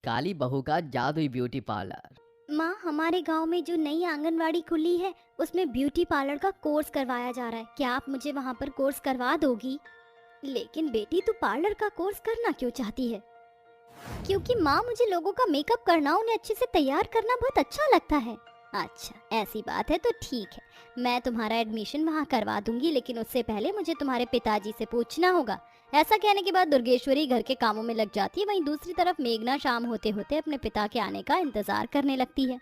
काली बहू का जादुई ब्यूटी पार्लर। माँ, हमारे गांव में जो नई आंगनवाड़ी खुली है उसमें ब्यूटी पार्लर का कोर्स करवाया जा रहा है। क्या आप मुझे वहाँ पर कोर्स करवा दोगी? लेकिन बेटी, तू पार्लर का कोर्स करना क्यों चाहती है? क्योंकि माँ, मुझे लोगों का मेकअप करना, उन्हें अच्छे से तैयार करना बहुत अच्छा लगता है। अच्छा, ऐसी बात है तो ठीक है, मैं तुम्हारा एडमिशन वहाँ करवा दूंगी, लेकिन उससे पहले मुझे तुम्हारे पिताजी से पूछना होगा। ऐसा कहने के बाद दुर्गेश्वरी घर के कामों में लग जाती है। वहीं दूसरी तरफ मेघना शाम होते होते अपने पिता के आने का इंतजार करने लगती है।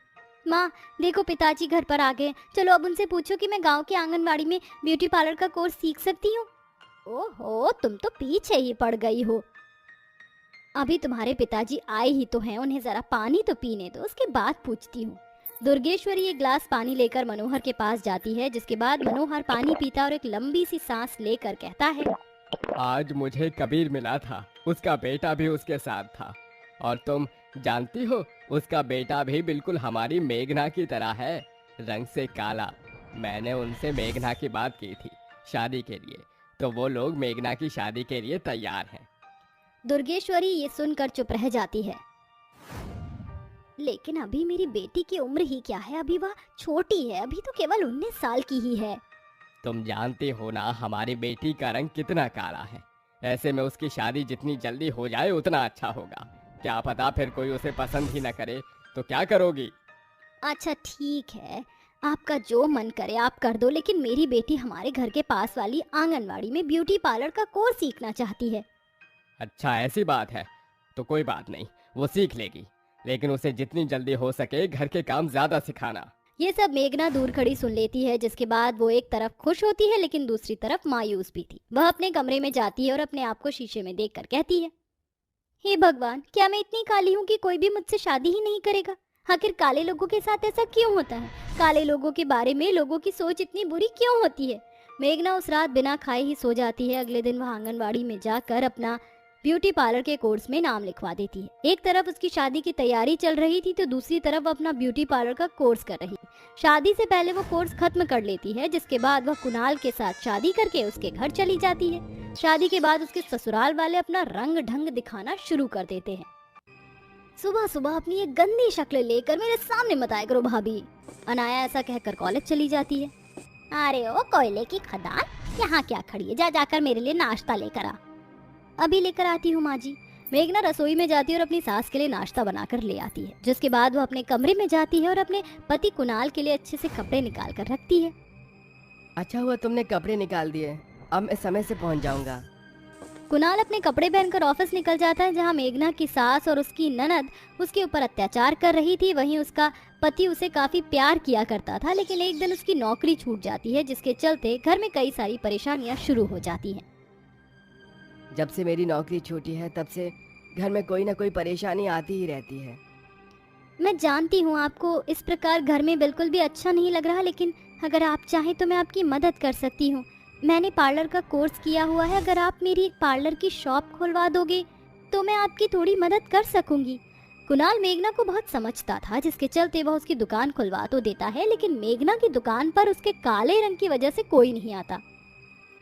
माँ, देखो पिताजी घर पर आ गए। चलो अब उनसे पूछो कि मैं गांव की आंगनबाड़ी में ब्यूटी पार्लर का कोर्स सीख सकती हूँ। ओहो, तुम तो पीछे ही पड़ गई हो। अभी तुम्हारे पिताजी आए ही तो हैं, उन्हें जरा पानी तो पीने दो, उसके बाद पूछती हूँ। दुर्गेश्वरी एक ग्लास पानी लेकर मनोहर के पास जाती है, जिसके बाद मनोहर पानी पीता और एक लंबी सी सांस लेकर कहता है, आज मुझे कबीर मिला था, उसका बेटा भी उसके साथ था। और तुम जानती हो, उसका बेटा भी बिल्कुल हमारी मेघना की तरह है, रंग से काला। मैंने उनसे मेघना की बात की थी शादी के लिए, तो वो लोग मेघना की शादी के लिए तैयार हैं। दुर्गेश्वरी ये सुनकर चुप रह जाती है। लेकिन अभी मेरी बेटी की उम्र ही क्या है, अभी वह छोटी है, अभी तो केवल 19 साल की ही है। तुम जानते हो ना हमारी बेटी का रंग कितना काला है। ऐसे में उसकी शादी जितनी जल्दी हो जाए उतना अच्छा होगा। क्या पता फिर कोई उसे पसंद ही न करे, तो क्या करोगी? अच्छा ठीक है, आपका जो मन करे आप कर दो, लेकिन मेरी बेटी हमारे घर के पास वाली आंगनवाड़ी में ब्यूटी पार्लर का कोर्स सीखना चाहती है। अच्छा ऐसी बात है, तो कोई बात नहीं, वो सीख लेगी, लेकिन उसे जितनी जल्दी हो सके घर के काम ज्यादा सिखाना। ये सब मेघना दूर खड़ी सुन लेती है, जिसके बाद वो एक तरफ खुश होती है लेकिन दूसरी तरफ मायूस भी थी। वह अपने कमरे में जाती है और अपने आप को शीशे में देखकर कहती है, हे भगवान, क्या मैं इतनी काली हूँ कि कोई भी मुझसे शादी ही नहीं करेगा? आखिर काले लोगों के साथ ऐसा क्यों होता है? काले लोगों के बारे में लोगों की सोच इतनी बुरी क्यों होती है? मेघना उस रात बिना खाए ही सो जाती है। अगले दिन वह आंगनबाड़ी में जाकर अपना ब्यूटी पार्लर के कोर्स में नाम लिखवा देती है। एक तरफ उसकी शादी की तैयारी चल रही थी तो दूसरी तरफ वह अपना ब्यूटी पार्लर का कोर्स कर रही थी। शादी से पहले वो कोर्स खत्म कर लेती है, जिसके बाद वह कुणाल के साथ शादी करके उसके घर चली जाती है। शादी के बाद उसके ससुराल वाले अपना रंग ढंग दिखाना शुरू कर देते हैं। सुबह सुबह अपनी एक गंदी शक्ल लेकर मेरे सामने मत आया करो भाभी। अनाया ऐसा कहकर कॉलेज चली जाती है। अरे ओ कोयले की खदान, यहाँ क्या खड़ी है? जा जाकर मेरे लिए नाश्ता लेकर आ। अभी लेकर आती हूँ माँ जी। मेघना रसोई में जाती है और अपनी सास के लिए नाश्ता बनाकर ले आती है, जिसके बाद वो अपने कमरे में जाती है और अपने पति कुणाल के लिए अच्छे से कपड़े निकाल कर रखती है। अच्छा हुआ तुमने कपड़े निकाल दिए, अब मैं समय से पहुंच जाऊंगा। कुणाल अपने कपड़े पहनकर ऑफिस निकल जाता है, जहाँ मेघना की सास और उसकी ननद उसके ऊपर अत्याचार कर रही थी। वहीं उसका पति उसे काफी प्यार किया करता था, लेकिन एक दिन उसकी नौकरी छूट जाती है, जिसके चलते घर में कई सारी परेशानियां शुरू हो जाती हैं। जब से मेरी नौकरी छूटी है तब से घर में कोई ना कोई परेशानी आती ही रहती है। मैं जानती हूँ आपको इस प्रकार घर में बिल्कुल भी अच्छा नहीं लग रहा, लेकिन अगर आप चाहें तो मैं आपकी मदद कर सकती हूँ। मैंने पार्लर का कोर्स किया हुआ है, अगर आप मेरी एक पार्लर की शॉप खुलवा दोगे तो मैं आपकी थोड़ी मदद कर सकूंगी। कुणाल मेघना को बहुत समझता था, जिसके चलते वह उसकी दुकान खुलवा तो देता है, लेकिन मेघना की दुकान पर उसके काले रंग की वजह से कोई नहीं आता।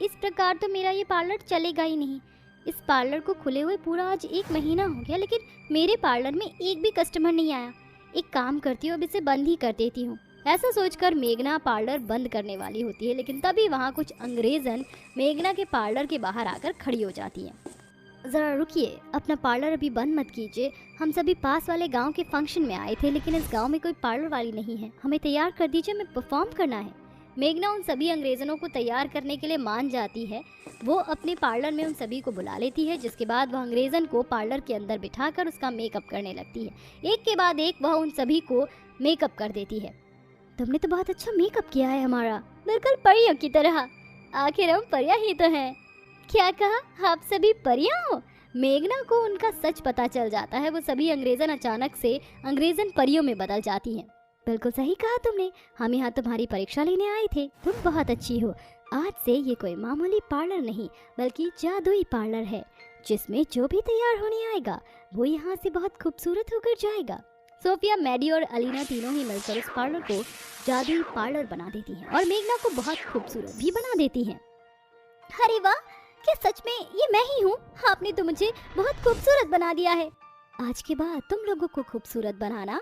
इस प्रकार तो मेरा ये पार्लर चलेगा ही नहीं। इस पार्लर को खुले हुए पूरा आज 1 महीना हो गया, लेकिन मेरे पार्लर में एक भी कस्टमर नहीं आया। एक काम करती हूँ, अब इसे बंद ही कर देती हूँ। ऐसा सोचकर मेघना पार्लर बंद करने वाली होती है, लेकिन तभी वहाँ कुछ अंग्रेजन मेघना के पार्लर के बाहर आकर खड़ी हो जाती हैं। ज़रा रुकिए, अपना पार्लर अभी बंद मत कीजिए। हम सभी पास वाले गांव के फंक्शन में आए थे, लेकिन इस गांव में कोई पार्लर वाली नहीं है। हमें तैयार कर दीजिए, हमें परफॉर्म करना है। मेघना उन सभी अंग्रेजनों को तैयार करने के लिए मान जाती है। वो अपने पार्लर में उन सभी को बुला लेती है, जिसके बाद वह अंग्रेजन को पार्लर के अंदर बिठाकर उसका मेकअप करने लगती है। एक के बाद एक वह उन सभी को मेकअप कर देती है। तुमने तो बहुत अच्छा मेकअप किया है हमारा, बिल्कुल परियों की तरह। आखिर हम परियां ही तो हैं। क्या कहा? आप सभी परियां हो? मेघना को उनका सच पता चल जाता है। वो सभी अंग्रेजन अचानक से अंग्रेजन परियों में बदल जाती हैं। बिल्कुल सही कहा तुमने, हम यहाँ तुम्हारी परीक्षा लेने आए थे। तुम बहुत अच्छी हो। आज से ये कोई मामूली पार्लर नहीं बल्कि जादुई पार्लर है, जिसमें जो भी तैयार होने आएगा वो यहाँ से बहुत खूबसूरत होकर जाएगा। सोफिया, मैडी और अलीना तीनों ही मिलकर उस पार्लर को जादुई पार्लर बना देती हैं और मेघना को बहुत खूबसूरत भी बना देती हैं। अरे वाह, क्या सच में ये मैं ही हूँ? आपने तो मुझे बहुत खूबसूरत बना दिया है। आज के बाद तुम लोगों को खूबसूरत बनाना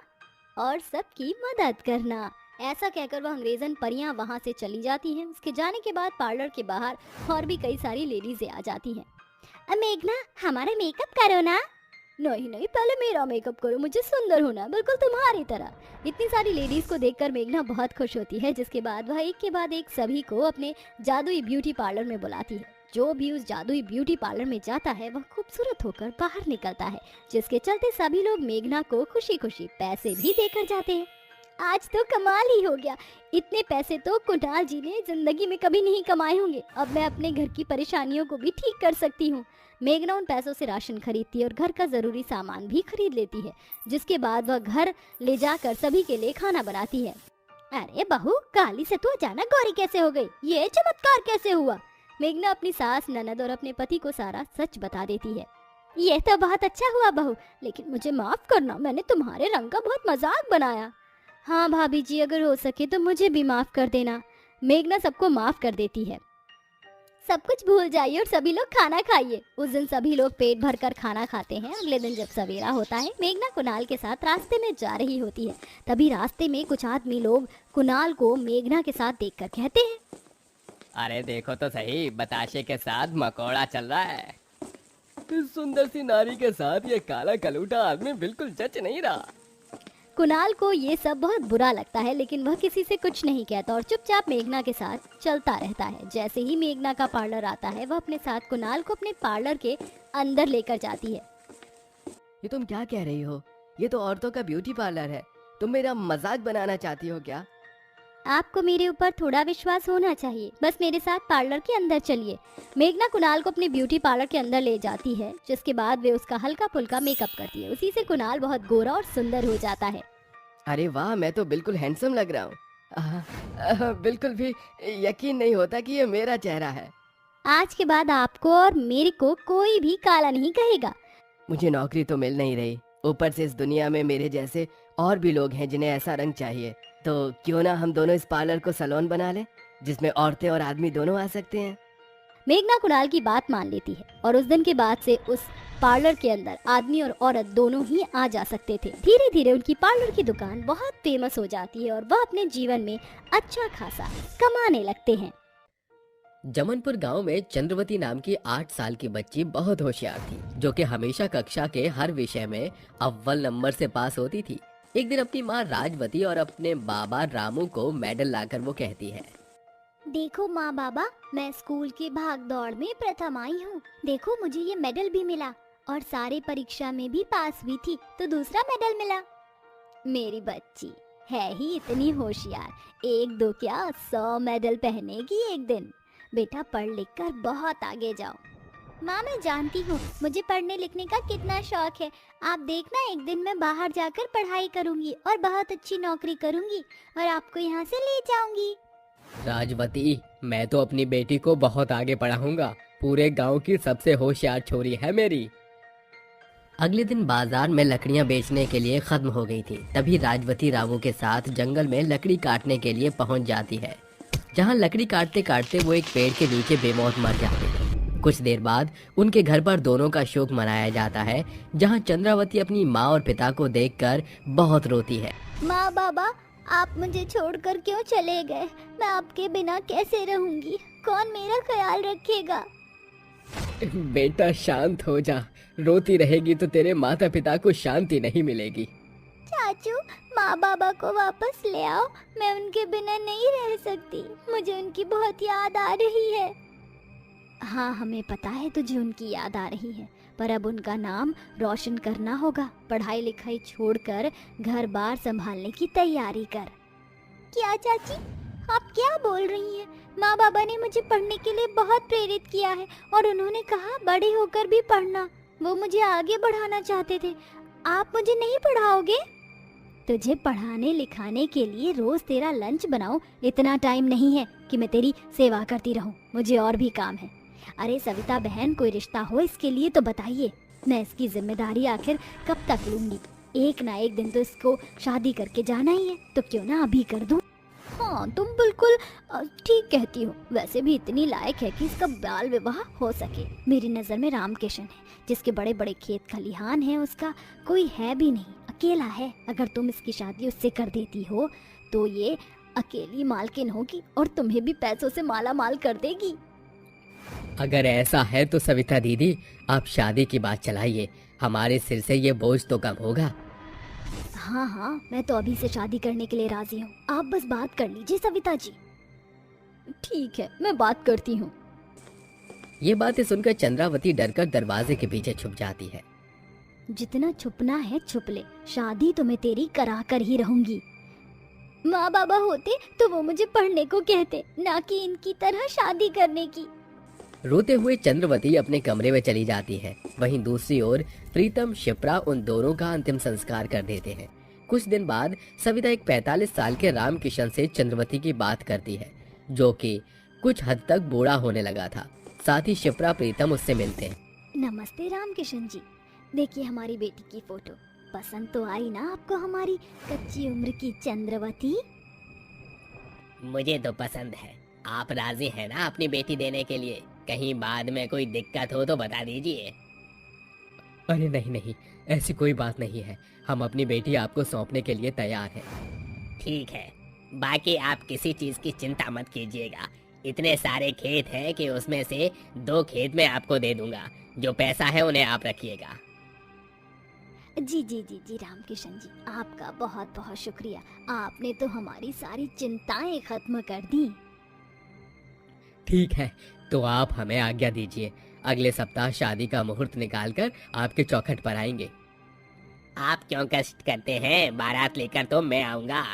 और सबकी मदद करना। ऐसा कहकर वह अंग्रेजन परियां वहां से चली जाती हैं। उसके जाने के बाद पार्लर के बाहर और भी कई सारी लेडीजें आ जाती हैं। मेघना, हमारा मेकअप करो ना। नहीं नहीं, पहले मेरा मेकअप करो, मुझे सुंदर होना है, बिल्कुल तुम्हारी तरह। इतनी सारी लेडीज को देखकर मेघना बहुत खुश होती है, जिसके बाद वह एक के बाद एक सभी को अपने जादुई ब्यूटी पार्लर में बुलाती है। जो भी उस जादुई ब्यूटी पार्लर में जाता है वह खूबसूरत होकर बाहर निकलता है, जिसके चलते सभी लोग मेघना को खुशी खुशी पैसे भी देकर जाते हैं। आज तो कमाल ही हो गया, इतने पैसे तो कुणाल जी ने जिंदगी में कभी नहीं कमाए होंगे। अब मैं अपने घर की परेशानियों को भी ठीक कर सकती हूँ। मेघना उन पैसों से राशन खरीदती है और घर का जरूरी सामान भी खरीद लेती है, जिसके बाद वह घर ले जाकर सभी के लिए खाना बनाती है। अरे बहू, काली से तू अचानक गौरी कैसे हो गई? ये चमत्कार कैसे हुआ? मेघना अपनी सास, ननद और अपने पति को सारा सच बता देती है। ये तो बहुत अच्छा हुआ बहू, लेकिन मुझे माफ करना, मैंने तुम्हारे रंग का बहुत मजाक बनाया। हाँ भाभी जी, अगर हो सके तो मुझे भी माफ कर देना। मेघना सबको माफ कर देती है। सब कुछ भूल जाइए और सभी लोग खाना खाइए। उस दिन सभी लोग पेट भरकर खाना खाते हैं। अगले दिन जब सवेरा होता है, मेघना कुणाल के साथ रास्ते में जा रही होती है। तभी रास्ते में कुछ आदमी लोग कुणाल को मेघना के साथ देखकर कहते हैं, अरे देखो तो सही, बताशे के साथ मकोड़ा चल रहा है। इस सुंदर सी नारी के साथ ये काला कलूटा आदमी बिल्कुल जच नहीं रहा। कुणाल को ये सब बहुत बुरा लगता है, लेकिन वह किसी से कुछ नहीं कहता और चुपचाप मेघना के साथ चलता रहता है। जैसे ही मेघना का पार्लर आता है, वह अपने साथ कुणाल को अपने पार्लर के अंदर लेकर जाती है। ये तुम क्या कह रही हो? ये तो औरतों का ब्यूटी पार्लर है। तुम मेरा मजाक बनाना चाहती हो क्या? आपको मेरे ऊपर थोड़ा विश्वास होना चाहिए। बस मेरे साथ पार्लर के अंदर चलिए। मेघना कुणाल को अपने ब्यूटी पार्लर के अंदर ले जाती है, जिसके बाद वे उसका हल्का फुल्का मेकअप करती है। उसी से कुणाल बहुत गोरा और सुंदर हो जाता है। अरे वाह, मैं तो बिल्कुल हैंडसम लग रहा हूँ। बिल्कुल भी यकीन नहीं होता कि ये मेरा चेहरा है। आज के बाद आपको और मेरे को कोई भी काला नहीं कहेगा। मुझे नौकरी तो मिल नहीं रही, ऊपर से इस दुनिया में मेरे जैसे और भी लोग हैं जिन्हें ऐसा रंग चाहिए। तो क्यों ना हम दोनों इस पार्लर को सैलून बना लें, जिसमें औरतें और आदमी दोनों आ सकते हैं। मेघना कुणाल की बात मान लेती है और उस दिन के बाद से उस पार्लर के अंदर आदमी और औरत दोनों ही आ जा सकते थे। धीरे धीरे उनकी पार्लर की दुकान बहुत फेमस हो जाती है और वह अपने जीवन में अच्छा खासा कमाने लगते हैं। जमनपुर गांव में चंद्रवती नाम की 8 साल की बच्ची बहुत होशियार थी, जो कि हमेशा कक्षा के हर विषय में अव्वल नंबर से पास होती थी। एक दिन अपनी माँ राजवती और अपने बाबा रामू को मेडल लाकर वो कहती है, देखो माँ बाबा, मैं स्कूल की भाग दौड़ में प्रथम आई हूँ। देखो मुझे ये मेडल भी मिला और सारे परीक्षा में भी पास भी थी तो दूसरा मेडल मिला। मेरी बच्ची है ही इतनी होशियार, 1-2 क्या 100 मेडल पहनेगी एक दिन। बेटा पढ़ लिख कर बहुत आगे जाओ। माँ मैं जानती हूँ मुझे पढ़ने लिखने का कितना शौक है। आप देखना, एक दिन मैं बाहर जाकर पढ़ाई करूँगी और बहुत अच्छी नौकरी करूँगी और आपको यहाँ से ले जाऊँगी। राजवती, मैं तो अपनी बेटी को बहुत आगे पढ़ाऊंगा। पूरे गांव की सबसे होशियार छोरी है मेरी। अगले दिन बाजार में लकड़ियां बेचने के लिए खत्म हो गई थी। तभी राजवती रामू के साथ जंगल में लकड़ी काटने के लिए पहुंच जाती है, जहां लकड़ी काटते काटते वो एक पेड़ के नीचे बेमौत मर जाते हैं। कुछ देर बाद उनके घर पर दोनों का शोक मनाया जाता है, जहां चंद्रावती अपनी माँ और पिता को देखकर बहुत रोती है। माँ बाबा, आप मुझे छोड़कर क्यों चले गए? मैं आपके बिना कैसे रहूंगी? कौन मेरा ख्याल रखेगा? बेटा शांत हो जा, रोती रहेगी तो तेरे माता पिता को शांति नहीं मिलेगी। चाचू, माँ बाबा को वापस ले आओ, मैं उनके बिना नहीं रह सकती। मुझे उनकी बहुत याद आ रही है। हाँ, हमें पता है तुझे उनकी याद आ रही है, पर अब उनका नाम रोशन करना होगा। पढ़ाई लिखाई छोड़कर घर बार संभालने की तैयारी कर। क्या चाची, आप क्या बोल रही हैं? माँ बाबा ने मुझे पढ़ने के लिए बहुत प्रेरित किया है और उन्होंने कहा बड़े होकर भी पढ़ना। वो मुझे आगे बढ़ाना चाहते थे। आप मुझे नहीं पढ़ाओगे? तुझे पढ़ाने लिखाने के लिए रोज तेरा लंच बनाऊं, इतना टाइम नहीं है कि मैं तेरी सेवा करती रहूं। मुझे और भी काम है। अरे सविता बहन, कोई रिश्ता हो इसके लिए तो बताइए। मैं इसकी जिम्मेदारी आखिर कब तक लूंगी? एक ना एक दिन तो इसको शादी करके जाना ही है, तो क्यों ना अभी कर दूं। हाँ तुम बिल्कुल ठीक कहती हो। वैसे भी इतनी लायक है कि इसका बाल विवाह हो सके। मेरी नज़र में रामकिशन है, जिसके बड़े बड़े खेत खलिहान हैं, उसका कोई है भी नहीं, अकेला है। अगर तुम इसकी शादी उससे कर देती हो तो ये अकेली मालकिन होगी और तुम्हें भी पैसों से माला माल कर देगी। अगर ऐसा है तो सविता दीदी, आप शादी की बात चलाइए, हमारे सिर से ये बोझ तो कम होगा। हाँ हाँ, मैं तो अभी से शादी करने के लिए राजी हूँ। आप बस बात कर लीजिए सविता जी। ठीक है, मैं बात करती हूँ। ये बातें सुनकर चंद्रावती डरकर दरवाजे के पीछे छुप जाती है। जितना छुपना है छुप ले, शादी तो मैं तेरी करा कर ही रहूंगी। माँ बाबा होते तो वो मुझे पढ़ने को कहते, ना कि इनकी तरह शादी करने की। रोते हुए चंद्रवती अपने कमरे में चली जाती है। वहीं दूसरी ओर प्रीतम शिप्रा उन दोनों का अंतिम संस्कार कर देते हैं। कुछ दिन बाद सविता एक 45 साल के रामकिशन से चंद्रवती की बात करती है, जो कि कुछ हद तक बूढ़ा होने लगा था। साथ ही शिप्रा प्रीतम उससे मिलते हैं। नमस्ते रामकिशन जी, देखिए हमारी बेटी की फोटो। पसंद तो आई ना आपको हमारी कच्ची उम्र की चंद्रवती? मुझे तो पसंद है। आप राजी हैं ना अपनी बेटी देने के लिए? कहीं बाद में कोई दिक्कत हो तो बता दीजिए। अरे नहीं नहीं, ऐसी कोई बात नहीं है, हम अपनी बेटी आपको सौंपने के लिए तैयार हैं। ठीक है, बाकी आप किसी चीज की चिंता मत कीजिएगा। इतने सारे खेत हैं कि उसमें से 2 खेत मैं आपको दे दूंगा। जो पैसा है उन्हें आप रखिएगा। जी जी जी जी रामकिशन जी, आपका बहुत बहुत शुक्रिया। आपने तो हमारी सारी चिंताएं खत्म कर दी। ठीक है, तो आप हमें आज्ञा दीजिए, अगले सप्ताह शादी का मुहूर्त निकालकर आपके चौखट पर आएंगे। आप क्यों कष्ट करते हैं, बारात लेकर तो मैं आऊंगा।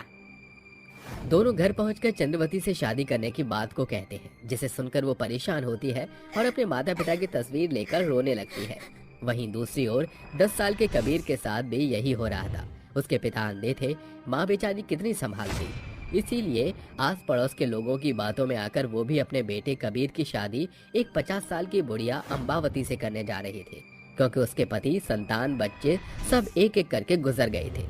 दोनों घर पहुंचकर चंद्रवती से शादी करने की बात को कहते हैं, जिसे सुनकर वो परेशान होती है और अपने माता पिता की तस्वीर लेकर रोने लगती है। वहीं दूसरी ओर 10 साल के कबीर के साथ भी यही हो रहा था। उसके पिता अंधे थे, माँ बेचारी कितनी संभालती। इसीलिए आस पड़ोस के लोगों की बातों में आकर वो भी अपने बेटे कबीर की शादी एक 50 साल की बुढ़िया अम्बावती से करने जा रहे थे, क्योंकि उसके पति, संतान, बच्चे सब एक एक करके गुजर गए थे।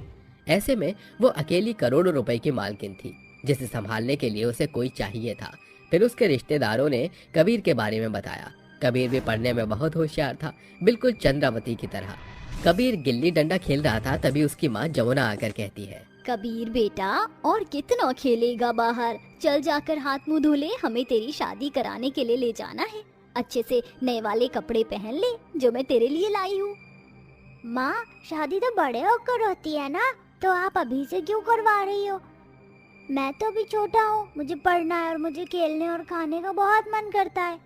ऐसे में वो अकेली करोड़ों रुपए की मालकिन थी, जिसे संभालने के लिए उसे कोई चाहिए था। फिर उसके रिश्तेदारों ने कबीर के बारे में बताया। कबीर भी पढ़ने में बहुत होशियार था, बिल्कुल चंद्रावती की तरह। कबीर गिल्ली डंडा खेल रहा था, तभी उसकी माँ जमुना आकर कहती है, कबीर बेटा, और कितना खेलेगा बाहर? चल जाकर हाथ मुंह धो ले, हमें तेरी शादी कराने के लिए ले जाना है। अच्छे से नए वाले कपड़े पहन ले जो मैं तेरे लिए लाई हूँ। माँ, शादी तो बड़े होकर होती है ना, तो आप अभी से क्यों करवा रही हो? मैं तो अभी छोटा हूँ, मुझे पढ़ना है और मुझे खेलने और खाने का बहुत मन करता है।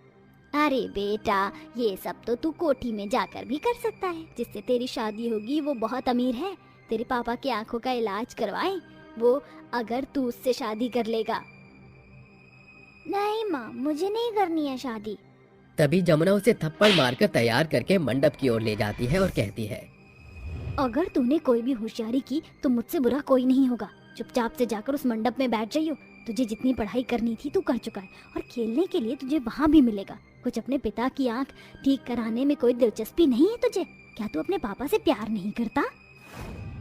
अरे बेटा, ये सब तो तू कोठी में जाकर भी कर सकता है। जिससे तेरी शादी होगी वो बहुत अमीर है, तेरे पापा की आंखों का इलाज करवाएं वो, अगर तू उससे शादी कर लेगा। नहीं माँ, मुझे नहीं करनी है शादी। तभी जमुना उसे थप्पड़ मारकर तैयार करके मंडप की ओर ले जाती है और कहती है, अगर तूने कोई भी होशियारी की तो मुझसे बुरा कोई नहीं होगा। चुपचाप से जाकर उस मंडप में बैठ जाइयो। तुझे जितनी पढ़ाई करनी थी तू कर चुका है, और खेलने के लिए तुझे वहाँ भी मिलेगा। कुछ अपने पिता की आंख ठीक कराने में कोई दिलचस्पी नहीं है तुझे? क्या तू अपने पापा से प्यार नहीं करता?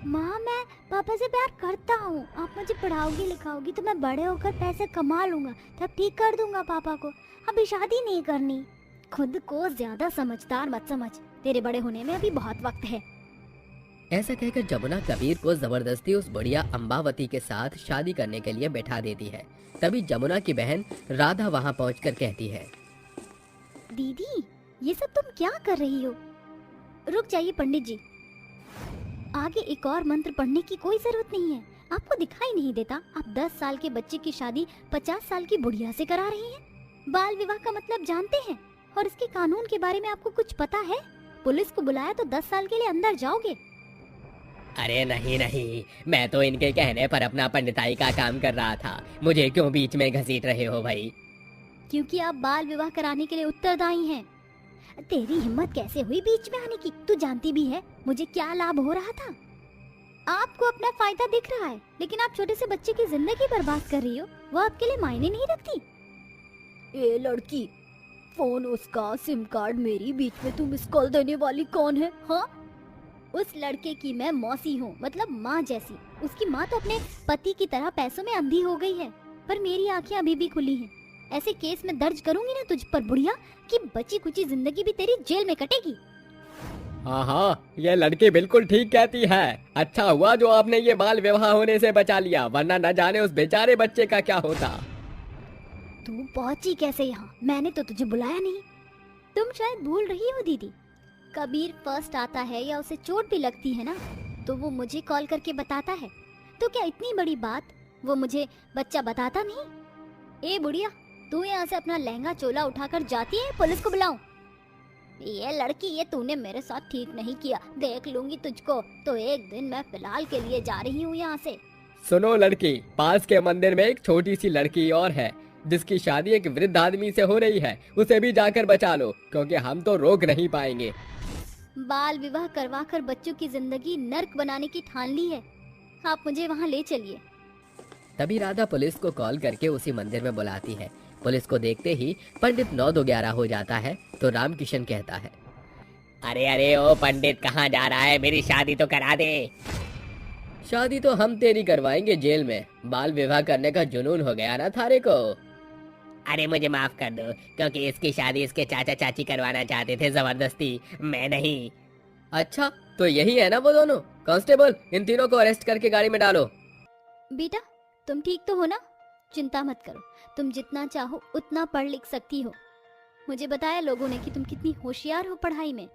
माँ, मैं पापा से प्यार करता हूँ। आप मुझे पढ़ाओगी लिखाओगी तो मैं बड़े होकर पैसे कमा लूंगा, तब ठीक कर दूंगा पापा को। अभी शादी नहीं करनी। खुद को ज्यादा समझदार मत समझ, तेरे बड़े होने में अभी बहुत वक्त है। ऐसा कहकर जमुना कबीर को जबरदस्ती उस बढ़िया अम्बावती के साथ शादी करने के लिए बैठा देती है। तभी जमुना की बहन राधा वहाँ पहुंचकर कहती है, दीदी, ये सब तुम क्या कर रही हो? रुक जाइए पंडित जी, आगे एक और मंत्र पढ़ने की कोई जरूरत नहीं है। आपको दिखाई नहीं देता आप 10 साल के बच्चे की शादी 50 साल की बुढ़िया से करा रही हैं? बाल विवाह का मतलब जानते हैं? और इसके कानून के बारे में आपको कुछ पता है? पुलिस को बुलाया तो 10 साल के लिए अंदर जाओगे। अरे नहीं नहीं, मैं तो इनके कहने पर अपना पंडिताई का काम कर रहा था। मुझे क्यों बीच में घसीट रहे हो भाई? क्योंकि आप बाल विवाह कराने के लिए उत्तरदायी हैं। तेरी हिम्मत कैसे हुई बीच में आने की? तू जानती भी है मुझे क्या लाभ हो रहा था। आपको अपना फायदा दिख रहा है, लेकिन आप छोटे से बच्चे की जिंदगी बर्बाद कर रही हो। वो आपके लिए मायने नहीं रखती। ए लड़की, फोन उसका, सिम कार्ड मेरी, बीच में तू मिस कॉल देने वाली कौन है? हाँ, उस लड़के की मैं मौसी हूँ, मतलब माँ जैसी। उसकी माँ तो अपने पति की तरह पैसों में अंधी हो गई है। पर मेरी आंखें अभी भी खुली हैं। ऐसे केस में दर्ज करूंगी ना तुझ पर बुढ़िया कि बची कुची जिंदगी भी तेरी जेल में कटेगी। हाँ हाँ, ये लड़की बिल्कुल ठीक कहती है। अच्छा हुआ जो आपने ये बाल विवाह होने से बचा लिया, वरना न जाने उस बेचारे बच्चे का क्या होता। तू पहुंची कैसे यहाँ? मैंने तो तुझे बुलाया नहीं। तुम शायद भूल रही हो दीदी, कबीर फर्स्ट आता है या उसे चोट भी लगती है ना तो वो मुझे कॉल करके बताता है। तो क्या इतनी बड़ी बात वो मुझे बच्चा बताता नहीं? ए बुढ़िया, तू यहाँ से अपना लहंगा चोला उठाकर जाती है, पुलिस को बुलाऊं? ये लड़की, ये तूने मेरे साथ ठीक नहीं किया, देख लूंगी तुझको। तो एक दिन मैं फिलहाल के लिए जा रही हूँ यहाँ से। सुनो लड़की, पास के मंदिर में एक छोटी सी लड़की और है जिसकी शादी एक वृद्ध आदमी से हो रही है, उसे भी जाकर बचा लो, क्योंकि हम तो रोक नहीं पाएंगे। बाल विवाह करवाकर बच्चों की जिंदगी नर्क बनाने की ठान ली है। आप मुझे वहाँ ले चलिए। तभी राधा पुलिस को कॉल करके उसी मंदिर में बुलाती है। पुलिस को देखते ही पंडित 9-2-11 हो जाता है तो रामकिशन कहता है, अरे अरे ओ पंडित, कहाँ जा रहा है? मेरी शादी तो करा दे। शादी तो हम तेरी करवाएंगे जेल में। बाल विवाह करने का जुनून हो गया ना थारे को। अरे मुझे माफ कर दो, क्योंकि इसकी शादी इसके चाचा चाची करवाना चाहते थे जबरदस्ती, मैं नहीं। अच्छा, तो यही है ना वो दोनों? कांस्टेबल, इन तीनों को अरेस्ट करके गाड़ी में डालो। बेटा, तुम ठीक तो हो ना? चिंता मत करो, तुम जितना चाहो उतना पढ़ लिख सकती हो। मुझे बताया लोगों ने कि तुम कितनी होशियार हो पढ़ाई में।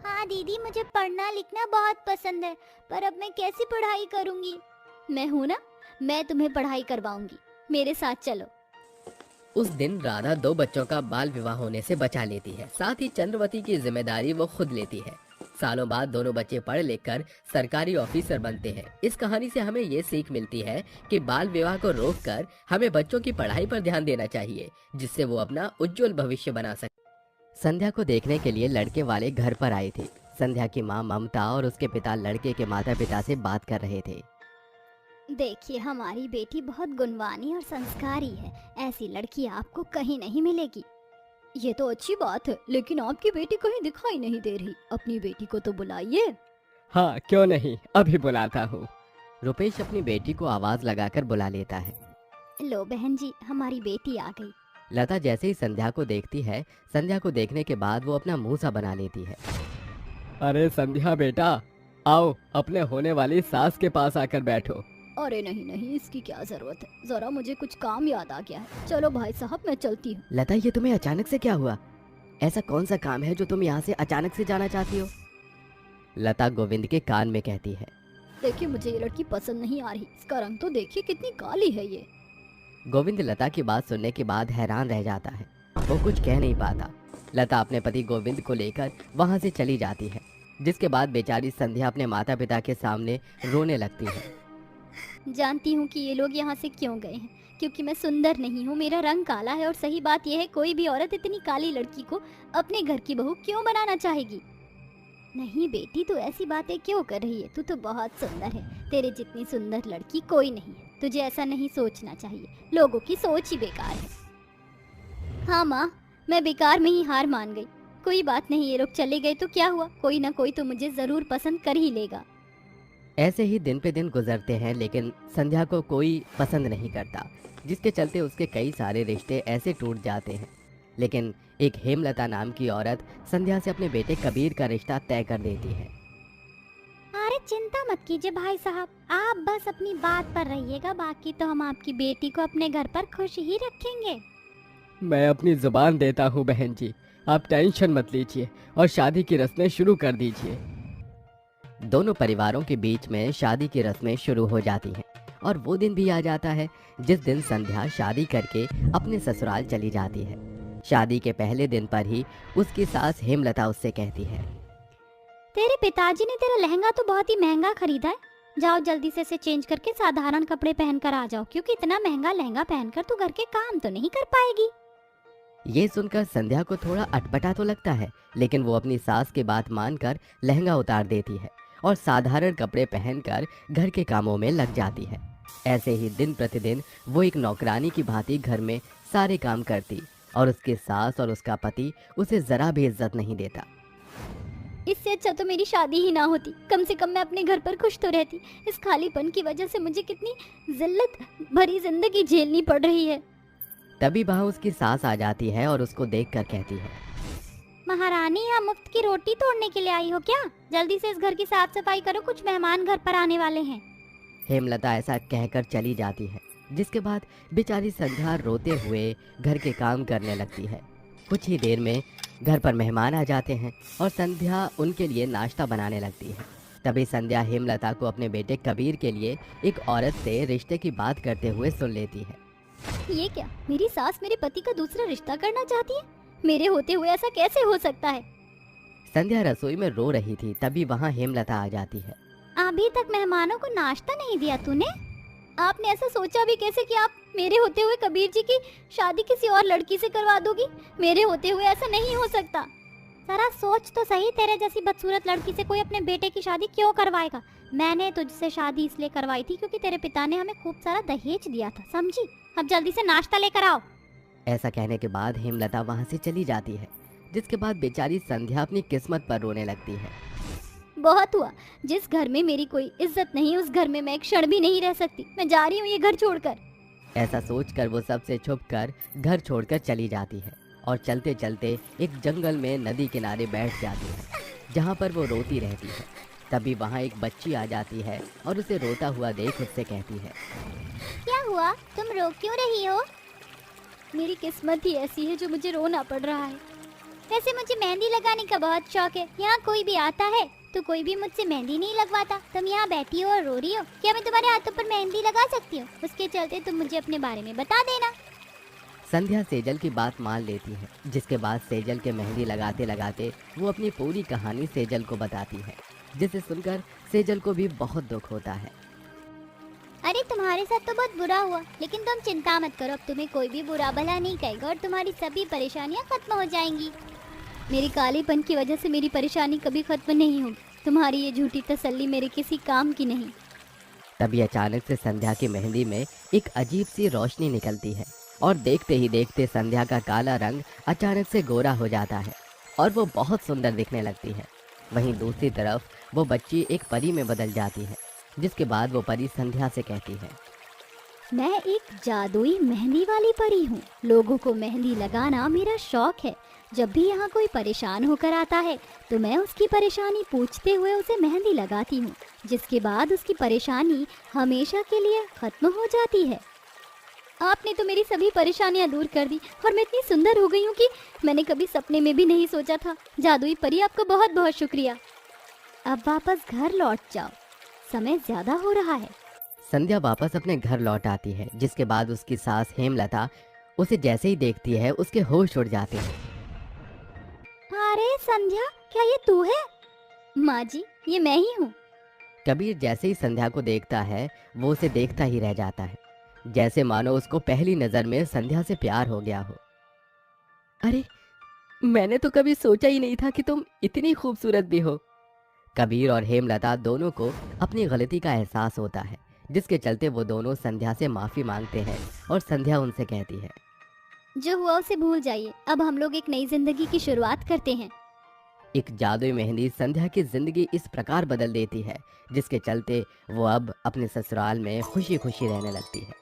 हाँ दीदी, मुझे पढ़ना लिखना बहुत पसंद है, पर अब मैं कैसे पढ़ाई करूंगी? मैं हूँ ना, मैं तुम्हें पढ़ाई करवाऊंगी, मेरे साथ चलो। उस दिन राधा 2 बच्चों का बाल विवाह होने से बचा लेती है, साथ ही चंद्रवती की जिम्मेदारी वो खुद लेती है। सालों बाद दोनों बच्चे पढ़ लिख कर सरकारी ऑफिसर बनते हैं। इस कहानी से हमें ये सीख मिलती है कि बाल विवाह को रोककर हमें बच्चों की पढ़ाई पर ध्यान देना चाहिए, जिससे वो अपना उज्जवल भविष्य बना सके। संध्या को देखने के लिए लड़के वाले घर पर आए थे। संध्या की माँ ममता और उसके पिता लड़के के माता पिता से बात कर रहे थे। देखिए, हमारी बेटी बहुत गुणवानी और संस्कारी है, ऐसी लड़की आपको कहीं नहीं मिलेगी। ये तो अच्छी बात है, लेकिन आपकी बेटी कहीं दिखाई नहीं दे रही। अपनी बेटी को तो बुलाइए। हाँ क्यों नहीं, अभी बुलाता हूँ। रुपेश अपनी बेटी को आवाज लगाकर बुला लेता है। लो बहन जी, हमारी बेटी आ गई। लता जैसे ही संध्या को देखती है, संध्या को देखने के बाद वो अपना मुंह सा बना लेती है। अरे संध्या बेटा, आओ अपने होने वाली सास के पास आकर बैठो। अरे नहीं नहीं, इसकी क्या जरूरत है, जरा मुझे कुछ काम याद आ गया है। चलो भाई साहब, मैं चलती हूँ। लता, ये तुम्हें अचानक से क्या हुआ? ऐसा कौन सा काम है जो तुम यहाँ से अचानक से जाना चाहती हो? लता गोविंद के कान में कहती है। देखिए, मुझे ये लड़की पसंद नहीं आ रही, इसका रंग तो देखिए कितनी काली है ये। गोविंद लता की बात सुनने के बाद हैरान रह जाता है, वो कुछ कह नहीं पाता। लता अपने पति गोविंद को लेकर वहाँ से चली जाती है, जिसके बाद बेचारी संध्या अपने माता पिता के सामने रोने लगती है। जानती हूँ कि ये लोग यहाँ से क्यों गए हैं, क्योंकि मैं सुंदर नहीं हूँ, मेरा रंग काला है। और सही बात यह है, कोई भी औरत इतनी काली लड़की को अपने घर की बहू क्यों बनाना चाहेगी? नहीं बेटी, तू ऐसी बातें क्यों कर रही है? तू तो बहुत सुंदर है, तेरे जितनी सुंदर लड़की कोई नहीं है। तुझे ऐसा नहीं सोचना चाहिए, लोगों की सोच ही बेकार है। हाँ माँ, मैं बेकार में ही हार मान गई। कोई बात नहीं, ये लोग चले गए तो क्या हुआ, कोई ना कोई तो मुझे जरूर पसंद कर ही लेगा। ऐसे ही दिन पे दिन गुजरते हैं, लेकिन संध्या को कोई पसंद नहीं करता, जिसके चलते उसके कई सारे रिश्ते ऐसे टूट जाते हैं। लेकिन एक हेमलता नाम की औरत संध्या से अपने बेटे कबीर का रिश्ता तय कर देती है। अरे चिंता मत कीजिए भाई साहब, आप बस अपनी बात पर रहिएगा, बाकी तो हम आपकी बेटी को अपने घर पर खुश ही रखेंगे। मैं अपनी जुबान देता हूँ बहन जी, आप टेंशन मत लीजिए और शादी की रस्में शुरू कर दीजिए। दोनों परिवारों के बीच में शादी की रस्में शुरू हो जाती हैं और वो दिन भी आ जाता है जिस दिन संध्या शादी करके अपने ससुराल चली जाती है। शादी के पहले दिन पर ही उसकी सास हेमलता उससे कहती है, तेरे पिताजी ने तेरा लहंगा तो बहुत ही महंगा खरीदा है, जाओ जल्दी से इसे चेंज करके साधारण कपड़े पहनकर आ जाओ, क्योंकि इतना महंगा लहंगा पहनकर तू घर के काम तो नहीं कर पाएगी। ये सुनकर संध्या को थोड़ा अटपटा तो लगता है, लेकिन वो अपनी सास की बात मानकर लहंगा उतार देती है और साधारण कपड़े पहनकर घर के कामों में लग जाती है। ऐसे ही दिन प्रतिदिन वो एक नौकरानी की भांति घर में सारे काम करती और उसकी सास और उसका पति उसे जरा भी इज्जत नहीं देता। इससे अच्छा तो मेरी शादी ही ना होती, कम से कम मैं अपने घर पर खुश तो रहती। इस खालीपन की वजह से मुझे कितनी जिल्लत भरी जिंदगी झेलनी पड़ रही है। तभी वहाँ उसकी सास आ जाती है और उसको देखकर कहती है, महारानी, यहाँ मुफ्त की रोटी तोड़ने के लिए आई हो क्या? जल्दी से इस घर की साफ सफाई करो, कुछ मेहमान घर पर आने वाले हैं। हेमलता ऐसा कहकर चली जाती है, जिसके बाद बेचारी संध्या रोते हुए घर के काम करने लगती है। कुछ ही देर में घर पर मेहमान आ जाते हैं और संध्या उनके लिए नाश्ता बनाने लगती है। तभी संध्या हेमलता को अपने बेटे कबीर के लिए एक औरत से रिश्ते की बात करते हुए सुन लेती है। ये क्या, मेरी सास मेरे पति का दूसरा रिश्ता करना चाहती है? मेरे होते हुए ऐसा कैसे हो सकता है? संध्या रसोई में रो रही थी, तभी वहाँ हेमलता आ जाती है। अभी तक मेहमानों को नाश्ता नहीं दिया तूने? आपने ऐसा सोचा भी कैसे कि आप मेरे होते हुए कबीर जी की शादी किसी और लड़की से करवा दोगी? मेरे होते हुए ऐसा नहीं हो सकता। जरा सोच तो सही, तेरे जैसी बदसूरत लड़की से कोई अपने बेटे की शादी क्यों करवाएगा? मैंने तुझसे शादी इसलिए करवाई थी क्योंकि तेरे पिता ने हमें खूब सारा दहेज दिया था, समझी? अब जल्दी से नाश्ता लेकर आओ। ऐसा कहने के बाद हेमलता वहाँ से चली जाती है, जिसके बाद बेचारी संध्या अपनी किस्मत पर रोने लगती है। बहुत हुआ, जिस घर में मेरी कोई इज्जत नहीं उस घर में मैं एक क्षण भी नहीं रह सकती। मैं जा रही हूँ ये घर छोड़कर। ऐसा सोचकर वो सबसे छुपकर घर छोड़कर चली जाती है और चलते चलते एक जंगल में नदी किनारे बैठ जाती है, जहाँ पर वो रोती रहती है। तभी वहाँ एक बच्ची आ जाती है और उसे रोता हुआ देख उससे कहती है, क्या हुआ, तुम रो क्यों रही हो? मेरी किस्मत ही ऐसी है जो मुझे रोना पड़ रहा है। वैसे मुझे मेहंदी लगाने का बहुत शौक है। यहाँ कोई भी आता है तो कोई भी मुझसे मेहंदी नहीं लगवाता। तुम यहाँ बैठी हो और रो रही हो, क्या मैं तुम्हारे हाथों पर मेहंदी लगा सकती हूँ? उसके चलते तुम मुझे अपने बारे में बता देना। संध्या सेजल की बात मान लेती है, जिसके बाद सेजल के मेहंदी लगाते लगाते वो अपनी पूरी कहानी सेजल को बताती है, जिसे सुनकर सेजल को भी बहुत दुख होता है। अरे तुम्हारे साथ तो बहुत बुरा हुआ, लेकिन तुम चिंता मत करो, अब तुम्हें कोई भी बुरा भला नहीं कहेगा और तुम्हारी सभी परेशानियां खत्म हो जाएंगी। मेरी कालीपन की वजह से मेरी परेशानी कभी खत्म नहीं होगी। तुम्हारी ये झूठी तसल्ली मेरे किसी काम की नहीं। तभी अचानक से संध्या की मेहंदी में एक अजीब सी रोशनी निकलती है और देखते ही देखते संध्या का काला रंग अचानक से गोरा हो जाता है और वो बहुत सुंदर दिखने लगती है। वहीं दूसरी तरफ वो बच्ची एक परी में बदल जाती है, जिसके बाद वो परी संध्या से कहती है, मैं एक जादुई मेहंदी वाली परी हूँ। लोगों को मेहंदी लगाना मेरा शौक है। जब भी यहाँ कोई परेशान होकर आता है तो मैं उसकी परेशानी पूछते हुए उसे मेहंदी लगाती हूँ, जिसके बाद उसकी परेशानी हमेशा के लिए खत्म हो जाती है। आपने तो मेरी सभी परेशानियाँ दूर कर दी और मैं इतनी सुंदर हो गई हूँ कि मैंने कभी सपने में भी नहीं सोचा था। जादुई परी, आपका बहुत बहुत शुक्रिया। अब वापस घर लौट जाओ, समय ज्यादा हो रहा है। संध्या वापस अपने घर लौट आती है, जिसके बाद उसकी सास हेमलता उसे जैसे ही देखती है उसके होश उड़ जाते हैं। अरे संध्या, क्या ये तू है? माँ जी, ये मैं ही हूँ। कबीर जैसे ही संध्या को देखता है वो उसे देखता ही रह जाता है, जैसे मानो उसको पहली नजर में संध्या से प्यार हो गया हो। अरे, मैंने तो कभी सोचा ही नहीं था कि तुम इतनी खूबसूरत भी हो। कबीर और हेमलता दोनों को अपनी गलती का एहसास होता है, जिसके चलते वो दोनों संध्या से माफी मांगते हैं और संध्या उनसे कहती है, जो हुआ उसे भूल जाइए, अब हम लोग एक नई जिंदगी की शुरुआत करते हैं। एक जादुई मेहंदी संध्या की जिंदगी इस प्रकार बदल देती है, जिसके चलते वो अब अपने ससुराल में खुशी खुशी रहने लगती है।